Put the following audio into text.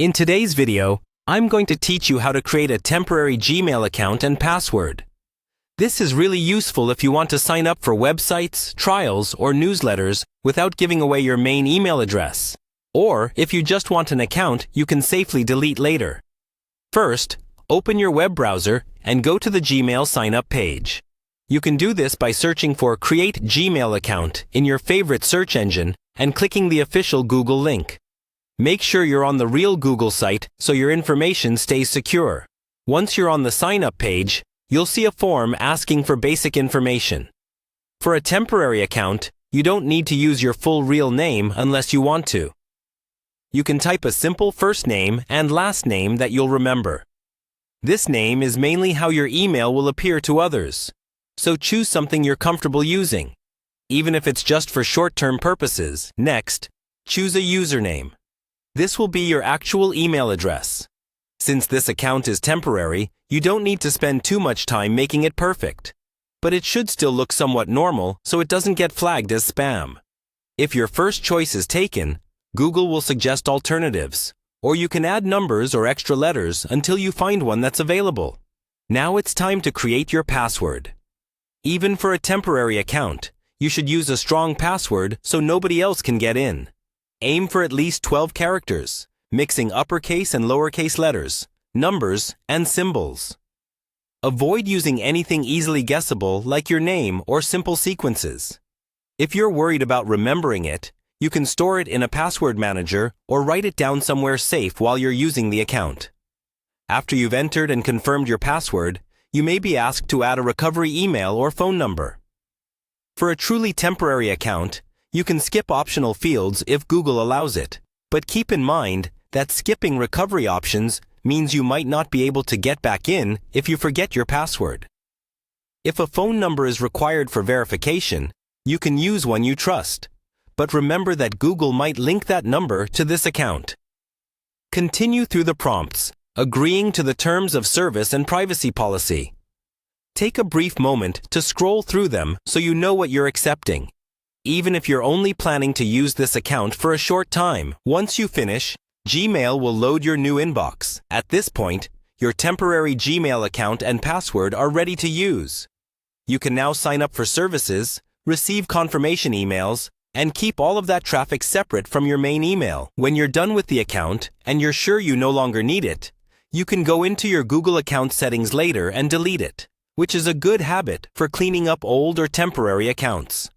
In today's video, I'm going to teach you how to create a temporary Gmail account and password. This is really useful if you want to sign up for websites, trials, or newsletters without giving away your main email address. Or if you just want an account you can safely delete later. First, open your web browser and go to the Gmail sign-up page. You can do this by searching for Create Gmail Account in your favorite search engine and clicking the official Google link. Make sure you're on the real Google site so your information stays secure. Once you're on the sign-up page, you'll see a form asking for basic information. For a temporary account, you don't need to use your full real name unless you want to. You can type a simple first name and last name that you'll remember. This name is mainly how your email will appear to others, so choose something you're comfortable using, even if it's just for short-term purposes. Next, choose a username. This will be your actual email address. Since this account is temporary, you don't need to spend too much time making it perfect. But it should still look somewhat normal so it doesn't get flagged as spam. If your first choice is taken, Google will suggest alternatives, or you can add numbers or extra letters until you find one that's available. Now it's time to create your password. Even for a temporary account, you should use a strong password so nobody else can get in. Aim for at least 12 characters, mixing uppercase and lowercase letters, numbers, and symbols. Avoid using anything easily guessable like your name or simple sequences. If you're worried about remembering it, you can store it in a password manager or write it down somewhere safe while you're using the account. After you've entered and confirmed your password, you may be asked to add a recovery email or phone number. For a truly temporary account, you can skip optional fields if Google allows it, but keep in mind that skipping recovery options means you might not be able to get back in if you forget your password. If a phone number is required for verification, you can use one you trust, but remember that Google might link that number to this account. Continue through the prompts, agreeing to the terms of service and privacy policy. Take a brief moment to scroll through them so you know what you're accepting. Even if you're only planning to use this account for a short time, once you finish, Gmail will load your new inbox. At this point, your temporary Gmail account and password are ready to use. You can now sign up for services, receive confirmation emails, and keep all of that traffic separate from your main email. When you're done with the account and you're sure you no longer need it, you can go into your Google account settings later and delete it, which is a good habit for cleaning up old or temporary accounts.